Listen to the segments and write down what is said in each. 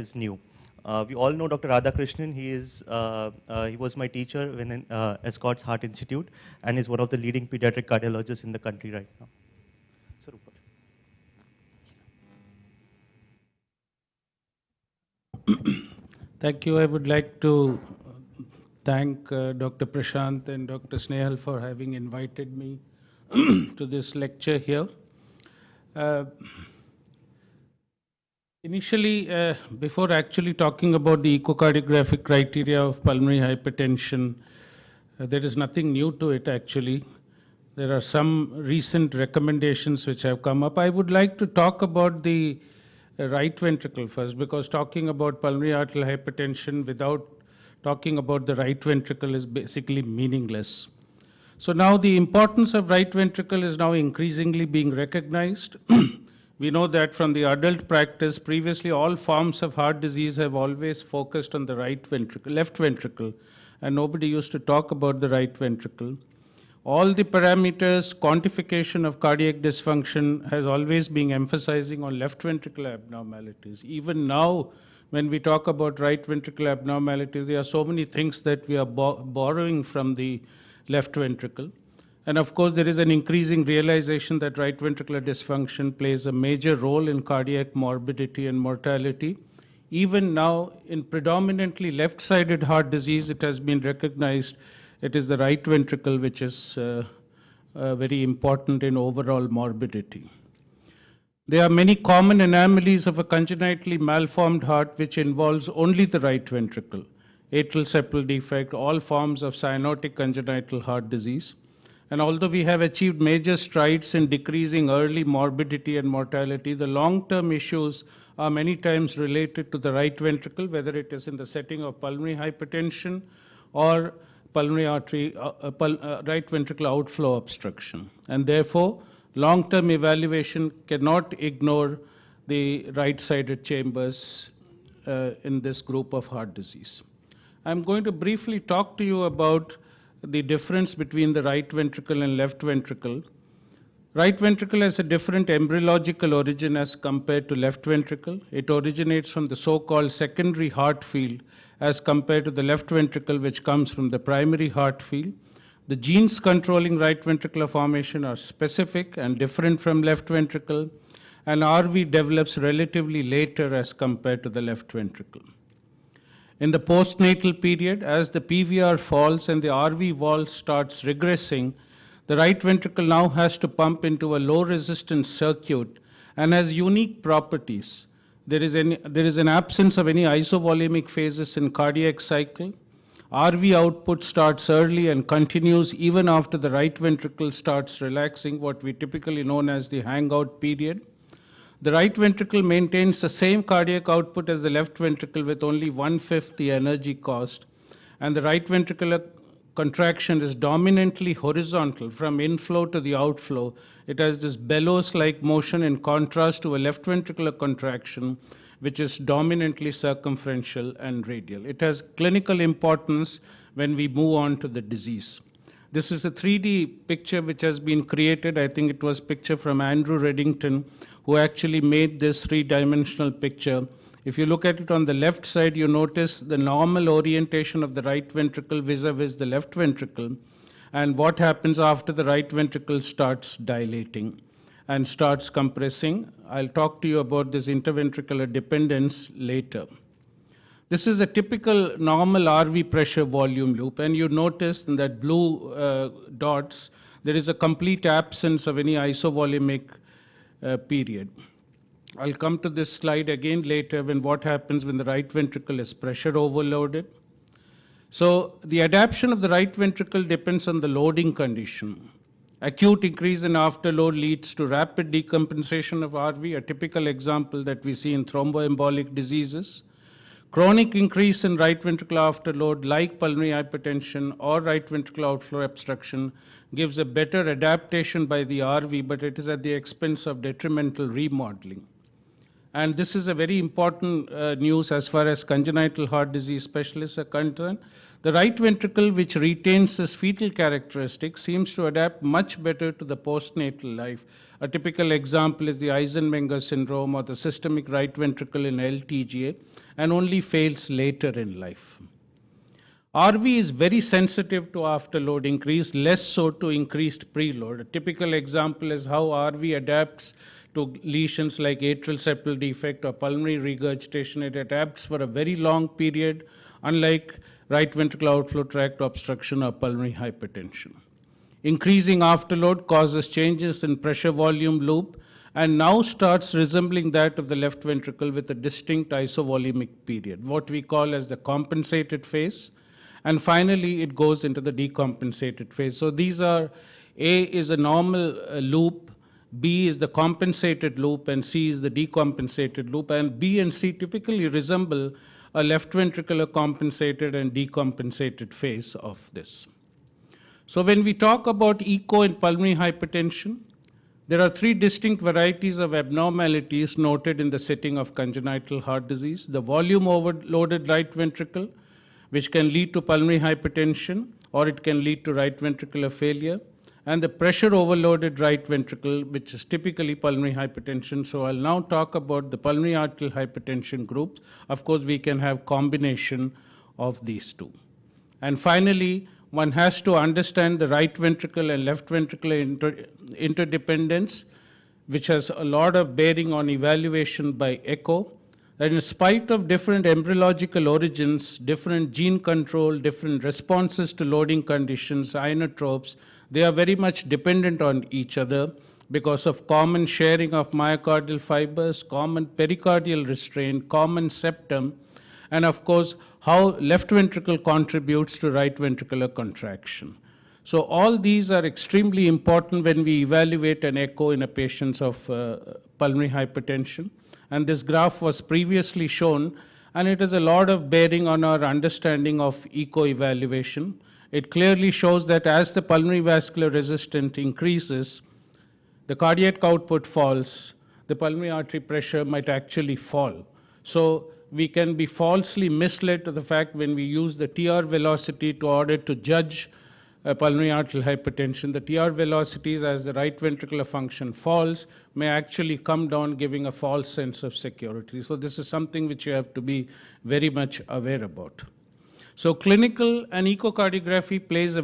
is new. We all know Dr. Radhakrishnan. He was my teacher when in Escorts Heart Institute, and is one of the leading pediatric cardiologists in the country right now. So, Rupert. Thank you. I would like to thank Dr. Prashant and Dr. Snehal for having invited me to this lecture here. Initially, before actually talking about the echocardiographic criteria of pulmonary hypertension, there is nothing new to it actually. There are some recent recommendations which have come up. I would like to talk about the right ventricle first, because talking about pulmonary arterial hypertension without talking about the right ventricle is basically meaningless. So now the importance of right ventricle is now increasingly being recognized. We know that from the adult practice, previously all forms of heart disease have always focused on the right ventricle, left ventricle, and nobody used to talk about the right ventricle. All the parameters, quantification of cardiac dysfunction has always been emphasizing on left ventricular abnormalities. Even now, when we talk about right ventricular abnormalities, there are so many things that we are borrowing from the left ventricle. And of course, there is an increasing realization that right ventricular dysfunction plays a major role in cardiac morbidity and mortality. Even now, in predominantly left-sided heart disease, it has been recognized it is the right ventricle which is very important in overall morbidity. There are many common anomalies of a congenitally malformed heart which involves only the right ventricle. Atrial septal defect, all forms of cyanotic congenital heart disease. And although we have achieved major strides in decreasing early morbidity and mortality, the long-term issues are many times related to the right ventricle, whether it is in the setting of pulmonary hypertension or pulmonary artery, right ventricular outflow obstruction. And therefore, long-term evaluation cannot ignore the right-sided chambers in this group of heart disease. I'm going to briefly talk to you about the difference between the right ventricle and left ventricle. Right ventricle has a different embryological origin as compared to left ventricle. It originates from the so-called secondary heart field as compared to the left ventricle, which comes from the primary heart field. The genes controlling right ventricular formation are specific and different from left ventricle, and RV develops relatively later as compared to the left ventricle. In the postnatal period, as the PVR falls and the RV wall starts regressing, the right ventricle now has to pump into a low resistance circuit and has unique properties. There is an absence of any isovolumic phases in cardiac cycle. RV output starts early and continues even after the right ventricle starts relaxing, what we typically known as the hangout period. The right ventricle maintains the same cardiac output as the left ventricle with only 1/5 the energy cost, and the right ventricular contraction is dominantly horizontal from inflow to the outflow. It has this bellows-like motion in contrast to a left ventricular contraction, which is dominantly circumferential and radial. It has clinical importance when we move on to the disease. This is a 3D picture which has been created. I think it was a picture from Andrew Reddington, who actually made this three-dimensional picture. If you look at it on the left side, you notice the normal orientation of the right ventricle vis-a-vis the left ventricle, and what happens after the right ventricle starts dilating and starts compressing. I'll talk to you about this interventricular dependence later. This is a typical normal RV pressure volume loop, and you notice in that blue dots, there is a complete absence of any isovolumic period. I'll come to this slide again later when what happens when the right ventricle is pressure overloaded. So the adaptation of the right ventricle depends on the loading condition. Acute increase in afterload leads to rapid decompensation of RV, a typical example that we see in thromboembolic diseases. Chronic increase in right ventricular afterload, like pulmonary hypertension or right ventricular outflow obstruction, gives a better adaptation by the RV, but it is at the expense of detrimental remodeling. And this is a very important news as far as congenital heart disease specialists are concerned. The right ventricle, which retains this fetal characteristic, seems to adapt much better to the postnatal life. A typical example is the Eisenmenger syndrome or the systemic right ventricle in LTGA, and only fails later in life. RV is very sensitive to afterload increase, less so to increased preload. A typical example is how RV adapts to lesions like atrial septal defect or pulmonary regurgitation. It adapts for a very long period, unlike right ventricular outflow tract obstruction or pulmonary hypertension. Increasing afterload causes changes in pressure volume loop and now starts resembling that of the left ventricle with a distinct isovolumic period, what we call as the compensated phase. And finally, it goes into the decompensated phase. So these are, A is a normal loop, B is the compensated loop, and C is the decompensated loop. And B and C typically resemble a left ventricular compensated and decompensated phase of this. So when we talk about echo in pulmonary hypertension, there are three distinct varieties of abnormalities noted in the setting of congenital heart disease. The volume overloaded right ventricle, which can lead to pulmonary hypertension, or it can lead to right ventricular failure, and the pressure overloaded right ventricle, which is typically pulmonary hypertension. So I'll now talk about the pulmonary arterial hypertension groups. Of course, we can have combination of these two. And finally, one has to understand the right ventricle and left ventricular interdependence, which has a lot of bearing on evaluation by echo. That in spite of different embryological origins, different gene control, different responses to loading conditions, inotropes, they are very much dependent on each other because of common sharing of myocardial fibers, common pericardial restraint, common septum, and of course, how left ventricle contributes to right ventricular contraction. So all these are extremely important when we evaluate an echo in a patient of pulmonary hypertension. And this graph was previously shown, and it has a lot of bearing on our understanding of echo evaluation. It clearly shows that as the pulmonary vascular resistance increases, the cardiac output falls, the pulmonary artery pressure might actually fall. So we can be falsely misled to the fact when we use the TR velocity to order to judge pulmonary arterial hypertension. The TR velocities as the right ventricular function falls may actually come down, giving a false sense of security. So this is something which you have to be very much aware about. So clinical and echocardiography plays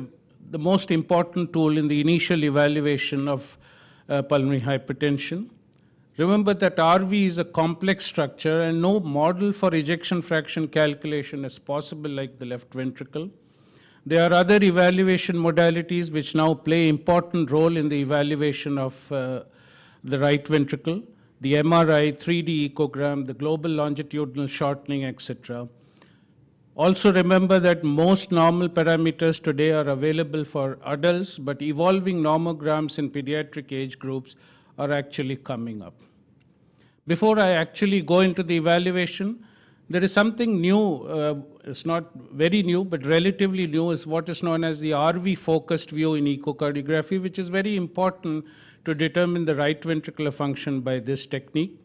the most important tool in the initial evaluation of pulmonary hypertension. Remember that RV is a complex structure and no model for ejection fraction calculation is possible like the left ventricle. There are other evaluation modalities which now play important role in the evaluation of the right ventricle, the MRI, 3D echogram, the global longitudinal shortening, etc. Also remember that most normal parameters today are available for adults, but evolving normograms in pediatric age groups are actually coming up. Before I actually go into the evaluation, there is something new, it's not very new, but relatively new, is what is known as the RV-focused view in echocardiography, which is very important to determine the right ventricular function by this technique.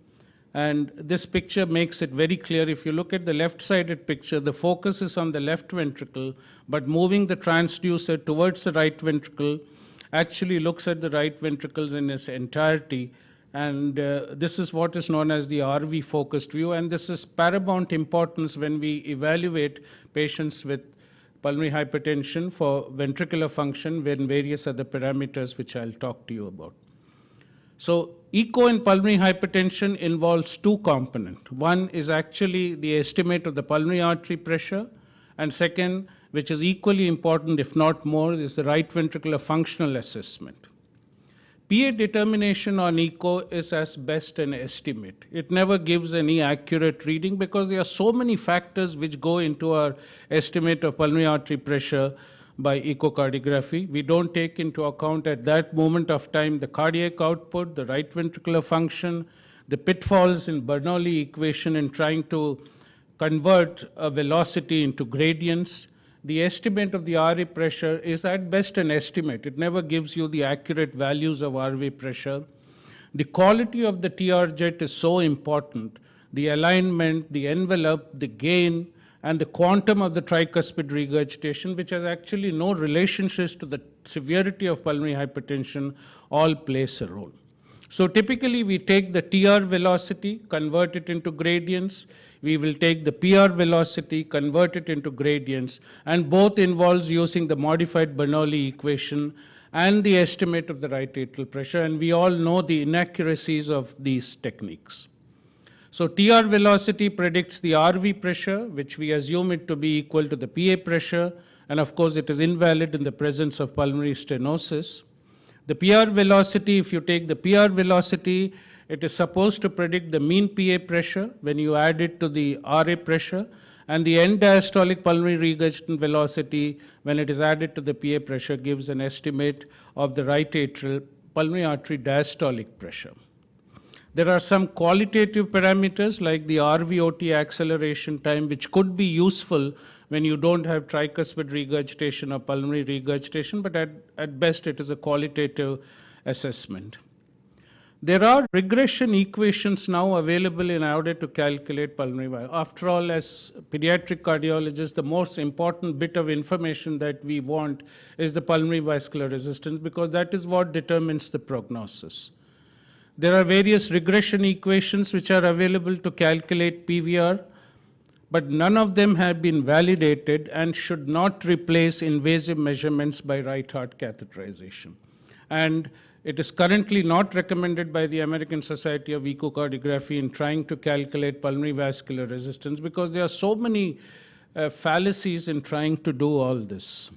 And this picture makes it very clear. If you look at the left-sided picture, the focus is on the left ventricle, but moving the transducer towards the right ventricle actually looks at the right ventricles in its entirety. And this is what is known as the RV-focused view, and this is paramount importance when we evaluate patients with pulmonary hypertension for ventricular function when various other parameters which I'll talk to you about. So echo in pulmonary hypertension involves two components. One is actually the estimate of the pulmonary artery pressure, and second, which is equally important if not more, is the right ventricular functional assessment. PA determination on echo is as best an estimate. It never gives any accurate reading because there are so many factors which go into our estimate of pulmonary artery pressure by echocardiography. We don't take into account at that moment of time the cardiac output, the right ventricular function, the pitfalls in Bernoulli equation in trying to convert a velocity into gradients. The estimate of the RV pressure is at best an estimate. It never gives you the accurate values of RV pressure. The quality of the TR jet is so important. The alignment, the envelope, the gain, and the quantum of the tricuspid regurgitation, which has actually no relationships to the severity of pulmonary hypertension, all plays a role. So typically we take the TR velocity, convert it into gradients. We will take the PR velocity, convert it into gradients, and both involves using the modified Bernoulli equation and the estimate of the right atrial pressure, and we all know the inaccuracies of these techniques. So TR velocity predicts the RV pressure, which we assume it to be equal to the PA pressure, and of course it is invalid in the presence of pulmonary stenosis. The PR velocity, if you take the PR velocity, it is supposed to predict the mean PA pressure when you add it to the RA pressure, and the end diastolic pulmonary regurgitant velocity when it is added to the PA pressure gives an estimate of the right atrial pulmonary artery diastolic pressure. There are some qualitative parameters like the RVOT acceleration time, which could be useful when you don't have tricuspid regurgitation or pulmonary regurgitation, but at best it is a qualitative assessment. There are regression equations now available in order to calculate pulmonary. After all, as pediatric cardiologists, the most important bit of information that we want is the pulmonary vascular resistance, because that is what determines the prognosis. There are various regression equations which are available to calculate PVR, but none of them have been validated and should not replace invasive measurements by right heart catheterization. And it is currently not recommended by the American Society of Echocardiography in trying to calculate pulmonary vascular resistance, because there are so many fallacies in trying to do all this.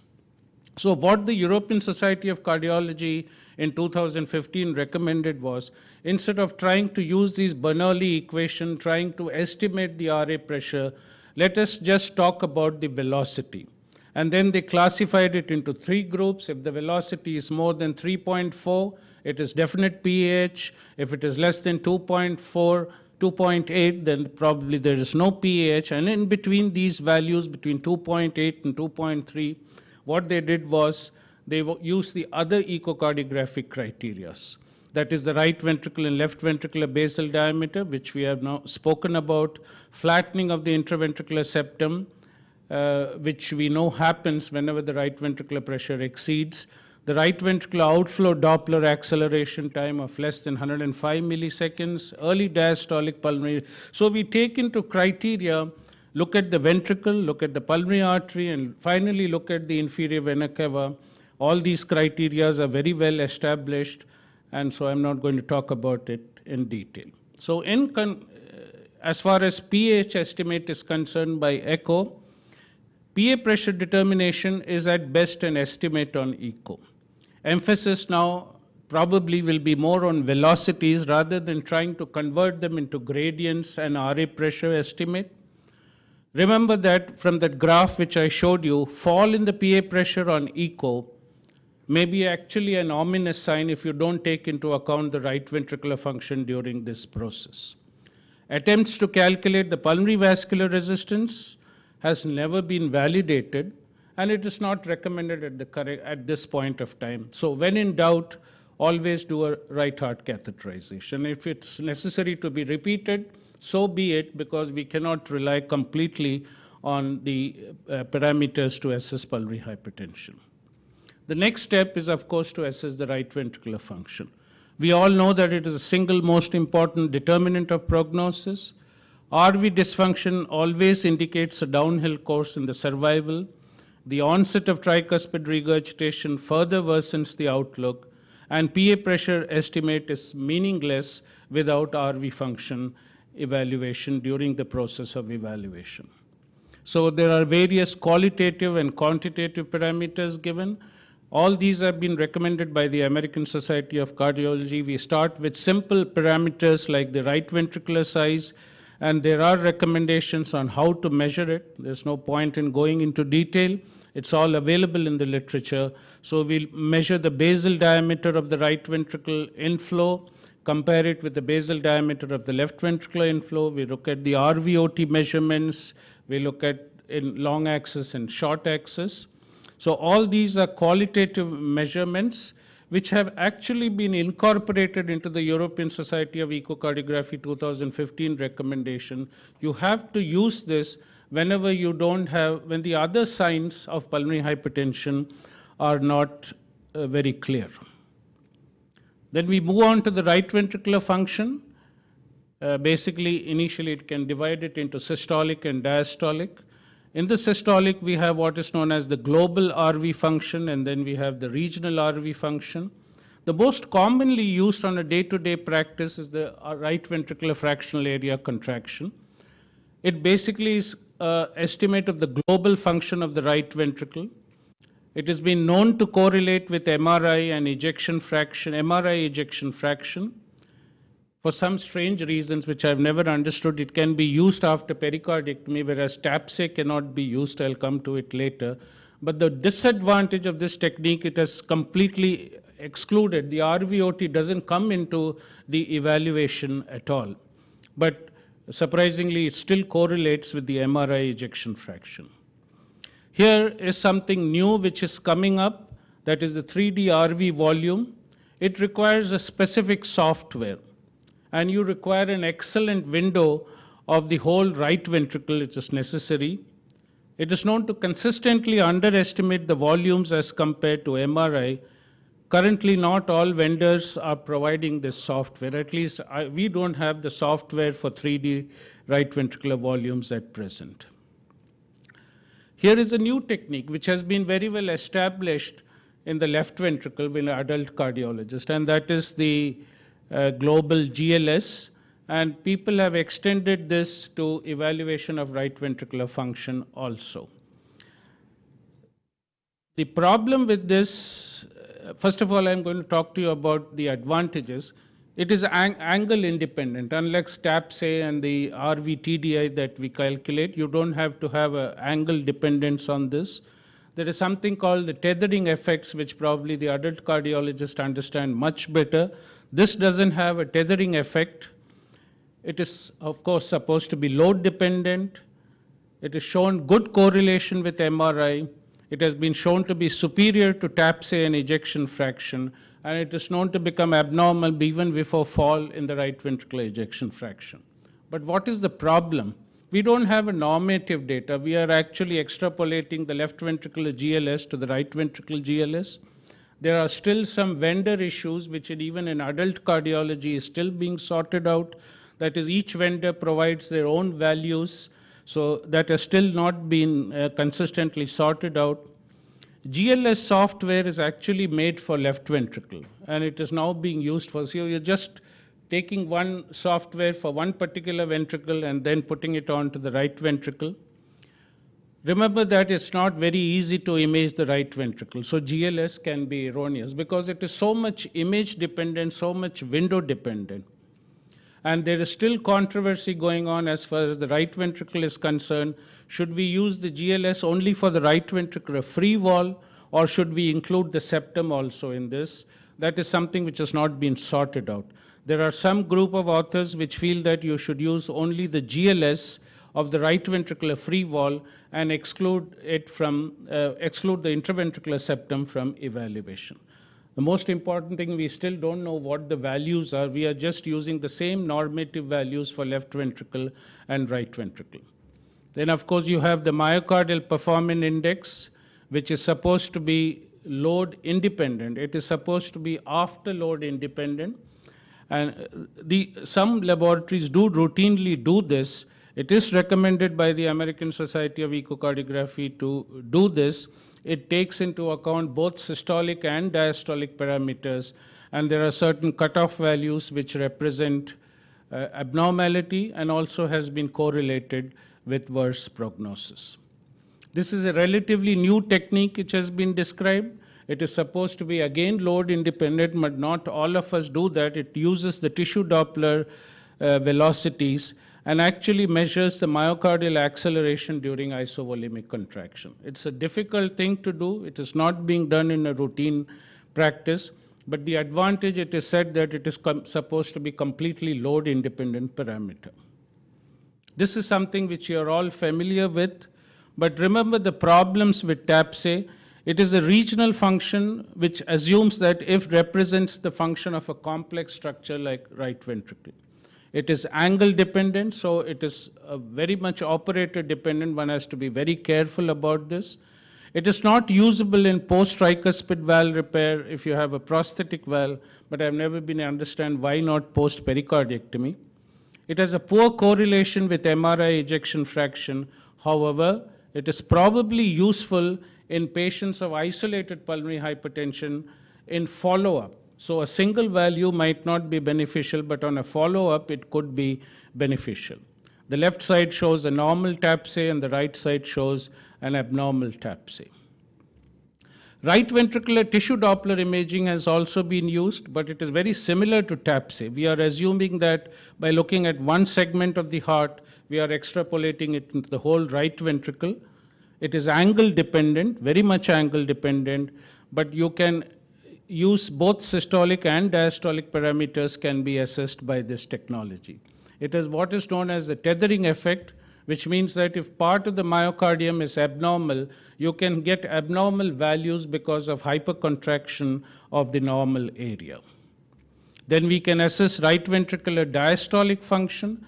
So what the European Society of Cardiology in 2015 recommended was, instead of trying to use these Bernoulli equation, trying to estimate the RA pressure, let us just talk about the velocity. And then they classified it into 3 groups. If the velocity is more than 3.4, it is definite PAH. If it is less than 2.4, 2.8, then probably there is no PAH. And in between these values, between 2.8 and 2.3, what they did was they used the other echocardiographic criteria. That is the right ventricle and left ventricular basal diameter, which we have now spoken about, flattening of the intraventricular septum, which we know happens whenever the right ventricular pressure exceeds, the right ventricular outflow Doppler acceleration time of less than 105 milliseconds, early diastolic pulmonary. So we take into criteria, look at the ventricle, look at the pulmonary artery, and finally look at the inferior vena cava. All these criteria are very well established, and so I'm not going to talk about it in detail. So as far as PAH estimate is concerned by echo, PA pressure determination is at best an estimate on echo. Emphasis now probably will be more on velocities rather than trying to convert them into gradients and RA pressure estimate. Remember that from that graph which I showed you, fall in the PA pressure on echo may be actually an ominous sign if you don't take into account the right ventricular function during this process. Attempts to calculate the pulmonary vascular resistance has never been validated, and it is not recommended at this point of time. So when in doubt, always do a right heart catheterization. If it's necessary to be repeated, so be it, because we cannot rely completely on the parameters to assess pulmonary hypertension. The next step is, of course, to assess the right ventricular function. We all know that it is the single most important determinant of prognosis. RV dysfunction always indicates a downhill course in the survival. The onset of tricuspid regurgitation further worsens the outlook, and PA pressure estimate is meaningless without RV function evaluation during the process of evaluation. So there are various qualitative and quantitative parameters given. All these have been recommended by the American Society of Cardiology. We start with simple parameters like the right ventricular size, and there are recommendations on how to measure it. There's no point in going into detail. It's all available in the literature. So we'll measure the basal diameter of the right ventricle inflow, compare it with the basal diameter of the left ventricular inflow. We look at the RVOT measurements. We look at in long axis and short axis. So all these are qualitative measurements which have actually been incorporated into the European Society of Echocardiography 2015 recommendation. You have to use this whenever you don't have, when the other signs of pulmonary hypertension are not very clear. Then we move on to the right ventricular function. Basically, initially it can divide it into systolic and diastolic. In the systolic, we have what is known as the global RV function, and then we have the regional RV function. The most commonly used on a day-to-day practice is the right ventricular fractional area contraction. It basically is an estimate of the global function of the right ventricle. It has been known to correlate with MRI and ejection fraction, MRI ejection fraction. For some strange reasons which I've never understood, it can be used after pericardectomy, whereas TAPSE cannot be used. I'll come to it later. But the disadvantage of this technique, it has completely excluded. The RVOT doesn't come into the evaluation at all. But surprisingly, it still correlates with the MRI ejection fraction. Here is something new which is coming up, that is the 3D RV volume. It requires a specific software, and you require an excellent window of the whole right ventricle, which is necessary. It is known to consistently underestimate the volumes as compared to MRI. Currently, not all vendors are providing this software. At least we don't have the software for 3D right ventricular volumes at present. Here is a new technique which has been very well established in the left ventricle with an adult cardiologist, and that is the global GLS, and people have extended this to evaluation of right ventricular function also. The problem with this, first of all, I'm going to talk to you about the advantages. It is angle independent. Unlike TAPSE and the RV-TDI that we calculate, you don't have to have an angle dependence on this. There is something called the tethering effects, which probably the adult cardiologists understand much better. This doesn't have a tethering effect. It is, of course, supposed to be load dependent. It is shown good correlation with MRI. It has been shown to be superior to TAPSE and ejection fraction, and it is known to become abnormal even before fall in the right ventricular ejection fraction. But what is the problem? We don't have a normative data. We are actually extrapolating the left ventricular GLS to the right ventricular GLS. There are still some vendor issues, which even in adult cardiology is still being sorted out. That is, each vendor provides their own values, so that has still not been consistently sorted out. GLS software is actually made for left ventricle, and it is now being used for, so you're just taking one software for one particular ventricle and then putting it onto the right ventricle. Remember that it's not very easy to image the right ventricle, so GLS can be erroneous because it is so much image dependent, so much window dependent. And there is still controversy going on as far as the right ventricle is concerned. Should we use the GLS only for the right ventricular free wall, or should we include the septum also in this? That is something which has not been sorted out. There are some group of authors which feel that you should use only the GLS of the right ventricular free wall and exclude it from, exclude the intraventricular septum from evaluation. The most important thing, we still don't know what the values are. We are just using the same normative values for left ventricle and right ventricle. Then, of course, you have the myocardial performance index, which is supposed to be load independent. It is supposed to be after load independent. And some laboratories do routinely do this. It is recommended by the American Society of Echocardiography to do this. It takes into account both systolic and diastolic parameters, and there are certain cutoff values which represent abnormality and also has been correlated with worse prognosis. This is a relatively new technique which has been described. It is supposed to be again load independent, but not all of us do that. It uses the tissue Doppler velocities and actually measures the myocardial acceleration during isovolemic contraction. It's a difficult thing to do. It is not being done in a routine practice, but the advantage, it is said that it is supposed to be completely load independent parameter. This is something which you are all familiar with, but remember the problems with TAPSE. It is a regional function which assumes that if represents the function of a complex structure like right ventricle. It is angle dependent, so it is very much operator dependent. One has to be very careful about this. It is not usable in post-tricuspid valve repair if you have a prosthetic valve, but I've never been able to understand why not post-pericardiectomy. It has a poor correlation with MRI ejection fraction. However, it is probably useful in patients of isolated pulmonary hypertension in follow-up. So a single value might not be beneficial, but on a follow-up, it could be beneficial. The left side shows a normal TAPSE and the right side shows an abnormal TAPSE. Right ventricular tissue Doppler imaging has also been used, but it is very similar to TAPSE. We are assuming that by looking at one segment of the heart, we are extrapolating it into the whole right ventricle. It is angle dependent, very much angle dependent, but you can use both systolic and diastolic parameters can be assessed by this technology. It is what is known as the tethering effect, which means that if part of the myocardium is abnormal, you can get abnormal values because of hypercontraction of the normal area. Then we can assess right ventricular diastolic function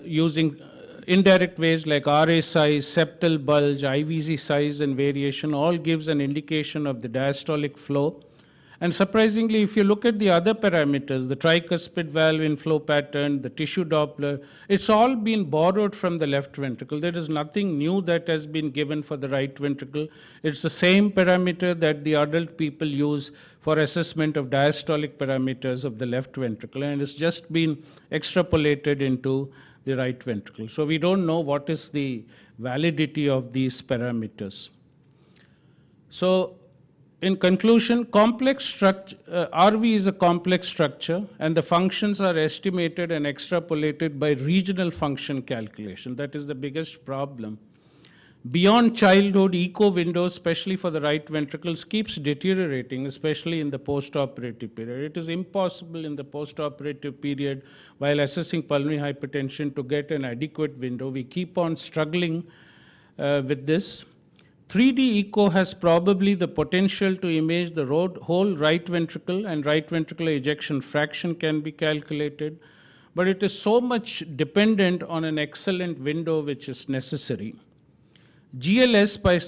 using indirect ways like RA size, septal bulge, IVZ size and variation all gives an indication of the diastolic flow. And surprisingly, if you look at the other parameters, the tricuspid valve inflow pattern, the tissue Doppler, it's all been borrowed from the left ventricle. There is nothing new that has been given for the right ventricle. It's the same parameter that the adult people use for assessment of diastolic parameters of the left ventricle, and it's just been extrapolated into the right ventricle. So we don't know what is the validity of these parameters. So in conclusion, complex structure, RV is a complex structure, and the functions are estimated and extrapolated by regional function calculation. That is the biggest problem. Beyond childhood, echo windows, especially for the right ventricles, keeps deteriorating, especially in the postoperative period. It is impossible in the postoperative period, while assessing pulmonary hypertension, to get an adequate window. We keep on struggling with this. 3D echo has probably the potential to image the whole right ventricle, and right ventricular ejection fraction can be calculated, but it is so much dependent on an excellent window which is necessary. GLS by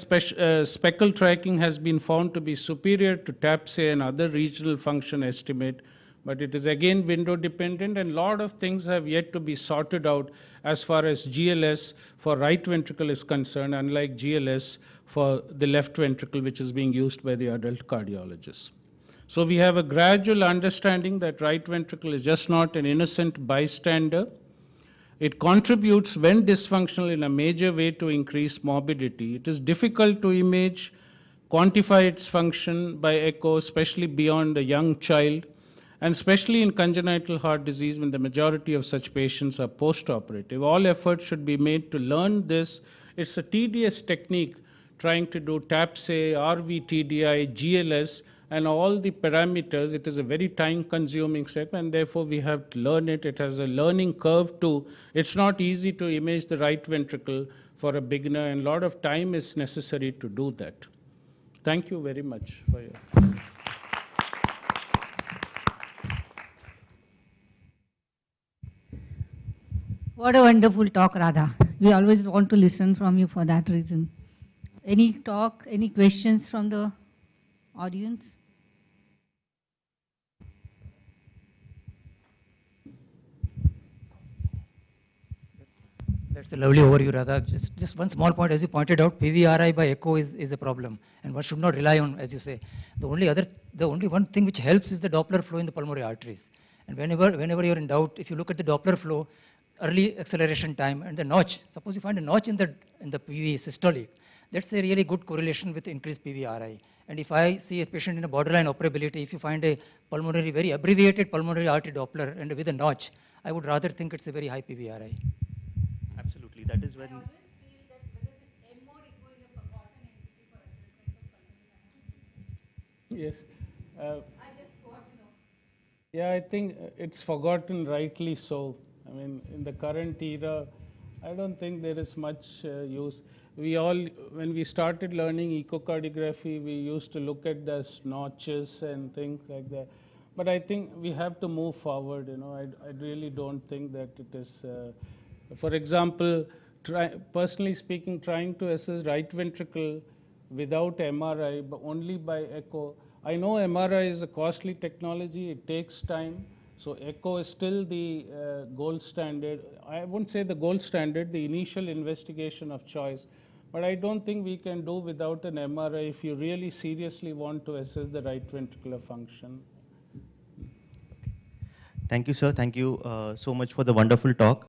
speckle tracking has been found to be superior to TAPSE and other regional function estimate, but it is again window dependent, and a lot of things have yet to be sorted out as far as GLS for right ventricle is concerned, unlike GLS for the left ventricle, which is being used by the adult cardiologists. So we have a gradual understanding that right ventricle is just not an innocent bystander. It contributes, when dysfunctional, in a major way to increase morbidity. It is difficult to image, quantify its function by echo, especially beyond a young child, and especially in congenital heart disease when the majority of such patients are post-operative. All efforts should be made to learn this. It's a tedious technique trying to do TAPSE, RV TDI, GLS, and all the parameters. It is a very time-consuming step, and therefore we have to learn it. It has a learning curve too. It's not easy to image the right ventricle for a beginner, and a lot of time is necessary to do that. Thank you very much for your... What a wonderful talk, Radha. We always want to listen from you for that reason. Any talk, any questions from the audience? That's a lovely overview, Radha. Just one small point, as you pointed out, PVRI by echo is a problem, and one should not rely on, as you say. The only one thing which helps is the Doppler flow in the pulmonary arteries. And whenever you're in doubt, if you look at the Doppler flow, early acceleration time and the notch, suppose you find a notch in the PV systolic, that's a really good correlation with increased PVRI. And if I see a patient in a borderline operability, if you find a pulmonary, very abbreviated pulmonary artery Doppler and with a notch, I would rather think it's a very high PVRI. Absolutely, that is when... Yes. Yeah, I think it's forgotten rightly so. I mean, in the current era, I don't think there is much use. We all, when we started learning echocardiography, we used to look at the notches and things like that. But I think we have to move forward, you know. I really don't think that it is, for example, personally speaking, trying to assess right ventricle without MRI, but only by echo. I know MRI is a costly technology, it takes time, so echo is still the gold standard. I wouldn't say the gold standard, the initial investigation of choice, but I don't think we can do without an MRI if you really seriously want to assess the right ventricular function. Thank you, sir. Thank you so much for the wonderful talk.